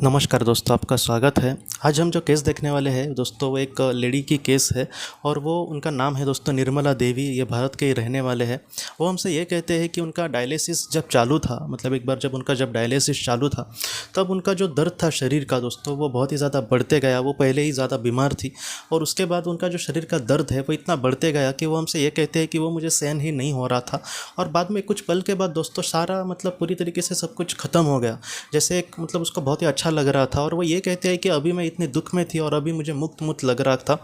नमस्कार दोस्तों, आपका स्वागत है। आज हम जो केस देखने वाले हैं दोस्तों, वो एक लेडी की केस है और वो उनका नाम है दोस्तों निर्मला देवी। ये भारत के ही रहने वाले हैं। वो हमसे ये कहते हैं कि उनका डायलिसिस जब चालू था, मतलब एक बार जब उनका डायलिसिस चालू था, तब उनका जो दर्द था शरीर का दोस्तों, वो बहुत ही ज़्यादा बढ़ते गया। वो पहले ही ज़्यादा बीमार थी और उसके बाद उनका जो शरीर का दर्द है वो इतना बढ़ते गया कि वो हमसे ये कहते हैं कि वो मुझे सहन ही नहीं हो रहा था। और बाद में कुछ पल के बाद दोस्तों सारा मतलब पूरी तरीके से सब कुछ ख़त्म हो गया। जैसे एक मतलब उसको बहुत ही अच्छा लग रहा था और वो ये कहते हैं कि अभी मैं इतने दुख में थी और अभी मुझे मुक्त मुक्त लग रहा था।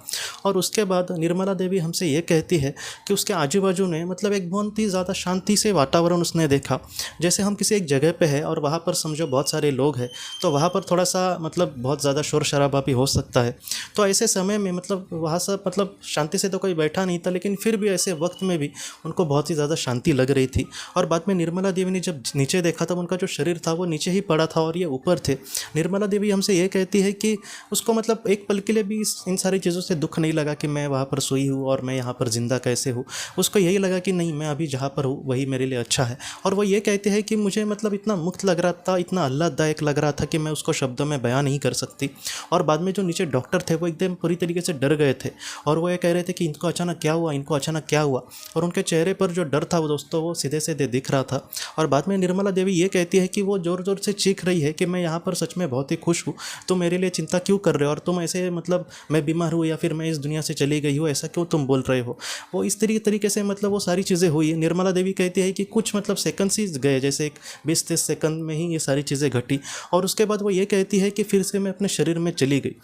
और उसके बाद निर्मला देवी हमसे ये कहती है कि उसके आजू बाजू में मतलब एक बहुत ही ज़्यादा शांति से वातावरण उसने देखा। जैसे हम किसी एक जगह पे है और वहाँ पर समझो बहुत सारे लोग हैं, तो वहाँ पर थोड़ा सा मतलब बहुत ज़्यादा शोर शराबा भी हो सकता है। तो ऐसे समय में मतलब वहाँ सब मतलब शांति से तो कोई बैठा नहीं था, लेकिन फिर भी ऐसे वक्त में भी उनको बहुत ही ज़्यादा शांति लग रही थी। और बाद में निर्मला देवी ने जब नीचे देखा तब उनका जो शरीर था वो नीचे ही पड़ा था और ये ऊपर थे। निर्मला देवी हमसे ये कहती है कि उसको मतलब एक पल के लिए भी इन सारी चीज़ों से दुख नहीं लगा कि मैं वहाँ पर सोई हूँ और मैं यहाँ पर ज़िंदा कैसे हूँ। उसको यही लगा कि नहीं, मैं अभी जहाँ पर हूँ वही मेरे लिए अच्छा है। और वो ये कहते हैं कि मुझे मतलब इतना मुक्त लग रहा था, इतना आह्लाददायक लग रहा था कि मैं उसको शब्दों में बयान नहीं कर सकती। और बाद में जो नीचे डॉक्टर थे वो एकदम पूरी तरीके से डर गए थे और वो ये कह रहे थे कि इनको अचानक क्या हुआ, इनको अचानक क्या हुआ। और उनके चेहरे पर जो डर था वो दोस्तों वो सीधे सीधे दिख रहा था। और बाद में निर्मला देवी ये कहती है कि वो ज़ोर ज़ोर से चीख रही है कि मैं यहाँ पर सच में बहुत ही खुश हूँ, तुम मेरे लिए चिंता क्यों कर रहे हो और तुम ऐसे मतलब मैं बीमार हूँ या फिर मैं इस दुनिया से चली गई हूँ ऐसा क्यों तुम बोल रहे हो। वो इस तरीके से मतलब वो सारी चीज़ें हुई। निर्मला देवी कहती है कि कुछ मतलब सेकंड्स ही गए, जैसे एक 20-30 सेकंड में ही ये सारी चीज़ें घटी। और उसके बाद वो ये कहती है कि फिर से मैं अपने शरीर में चली गई।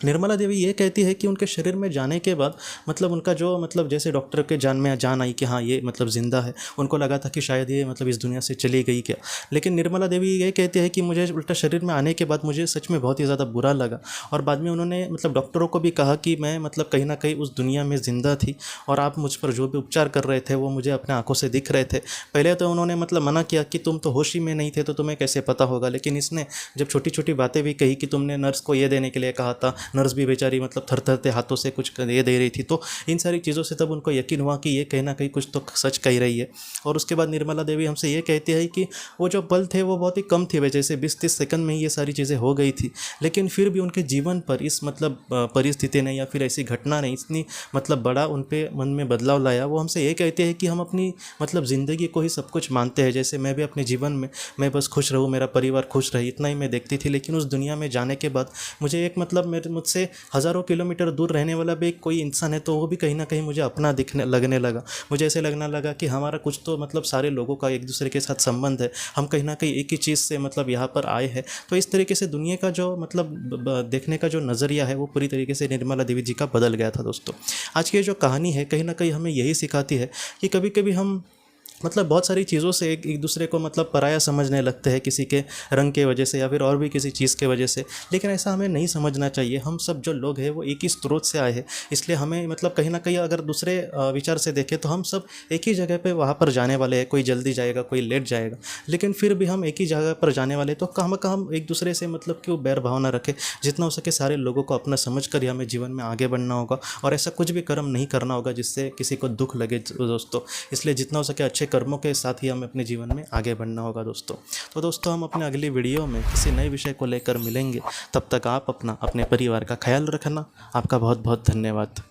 निर्मला देवी ये कहती है कि उनके शरीर में जाने के बाद मतलब उनका जो मतलब जैसे डॉक्टर के जान में जान आई कि हाँ ये मतलब ज़िंदा है। उनको लगा था कि शायद ये मतलब इस दुनिया से चली गई क्या। लेकिन निर्मला देवी ये कहती है कि मुझे उल्टा शरीर में आने के बाद मुझे सच में बहुत ही ज़्यादा बुरा लगा। और बाद में उन्होंने मतलब डॉक्टरों को भी कहा कि मैं मतलब कहीं ना कहीं उस दुनिया में ज़िंदा थी और आप मुझ पर जो भी उपचार कर रहे थे वो मुझे अपने आंखों से दिख रहे थे। पहले तो उन्होंने मतलब मना किया कि तुम तो होश ही में नहीं थे तो तुम्हें कैसे पता होगा। लेकिन इसने जब छोटी छोटी बातें भी कही कि तुमने नर्स को ये देने के लिए कहा था, नर्स भी बेचारी मतलब थरथरते हाथों से कुछ ये दे रही थी, तो इन सारी चीज़ों से तब उनको यकीन हुआ कि ये कहीं ना कहीं कुछ तो सच कह रही है। और उसके बाद निर्मला देवी हमसे ये कहती है कि वो जो पल थे वो बहुत ही कम थे, जैसे 20-30 सेकंड में ही ये सारी चीज़ें हो गई थी। लेकिन फिर भी उनके जीवन पर इस मतलब परिस्थिति ने या फिर ऐसी घटना ने इतनी मतलब बड़ा उन पे मन में बदलाव लाया। वो हमसे ये कहते हैं कि हम अपनी मतलब ज़िंदगी को ही सब कुछ मानते हैं। जैसे मैं भी अपने जीवन में मैं बस खुश रहूँ, मेरा परिवार खुश रहे, इतना ही मैं देखती थी। लेकिन उस दुनिया में जाने के बाद मुझे एक मतलब मेरे मुझसे हज़ारों किलोमीटर दूर रहने वाला भी कोई इंसान है तो वो भी कहीं ना कहीं मुझे अपना दिखने लगने लगा। मुझे ऐसे लगने लगा कि हमारा कुछ तो मतलब सारे लोगों का एक दूसरे के साथ संबंध है, हम कहीं ना कहीं एक ही चीज़ से मतलब यहाँ पर आए हैं। तो इस तरीके से दुनिया का जो मतलब देखने का जो नज़रिया है वो पूरी तरीके से निर्मला देवी जी का बदल गया था दोस्तों। आज की जो कहानी है कहीं ना कहीं हमें यही सिखाती है कि कभी कभी हम मतलब बहुत सारी चीज़ों से एक दूसरे को मतलब पराया समझने लगते हैं, किसी के रंग के वजह से या फिर और भी किसी चीज़ के वजह से। लेकिन ऐसा हमें नहीं समझना चाहिए। हम सब जो लोग हैं वो एक ही स्रोत से आए हैं, इसलिए हमें मतलब कहीं ना कहीं अगर दूसरे विचार से देखें तो हम सब एक ही जगह पे वहाँ पर जाने वाले हैं। कोई जल्दी जाएगा, कोई लेट जाएगा, लेकिन फिर भी हम एक ही जगह पर जाने वाले। तो हम एक दूसरे से मतलब क्यों बैर भावना रखें। जितना हो सके सारे लोगों को अपना समझ कर ही हमें जीवन में आगे बढ़ना होगा और ऐसा कुछ भी कर्म नहीं करना होगा जिससे किसी को दुख लगे दोस्तों। इसलिए जितना हो सके अच्छे कर्मों के साथ ही हमें अपने जीवन में आगे बढ़ना होगा दोस्तों। तो दोस्तों हम अपने अगली वीडियो में किसी नए विषय को लेकर मिलेंगे। तब तक आप अपने परिवार का ख्याल रखना। आपका बहुत बहुत धन्यवाद।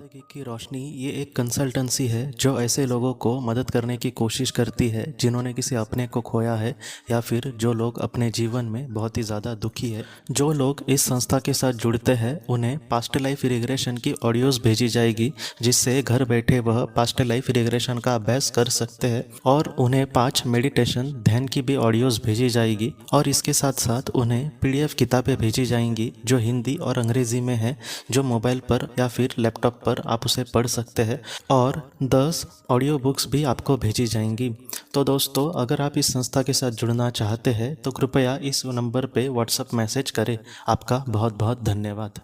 ज़िंदगी की रोशनी ये एक कंसल्टेंसी है जो ऐसे लोगों को मदद करने की कोशिश करती है जिन्होंने किसी अपने को खोया है या फिर जो लोग अपने जीवन में बहुत ही ज़्यादा दुखी है। जो लोग इस संस्था के साथ जुड़ते हैं उन्हें पास्ट लाइफ रिग्रेशन की ऑडियोज़ भेजी जाएगी, जिससे घर बैठे वह पास्ट लाइफ रिग्रेशन का अभ्यास कर सकते हैं। और उन्हें 5 मेडिटेशन ध्यान की भी ऑडियोज़ भेजी जाएगी और इसके साथ साथ उन्हें PDF किताबें भेजी जाएंगी जो हिंदी और अंग्रेज़ी में है, जो मोबाइल पर या फिर लैपटॉप पर आप उसे पढ़ सकते हैं। और 10 ऑडियो बुक्स भी आपको भेजी जाएंगी। तो दोस्तों अगर आप इस संस्था के साथ जुड़ना चाहते हैं तो कृपया इस नंबर पे व्हाट्सएप मैसेज करें। आपका बहुत बहुत धन्यवाद।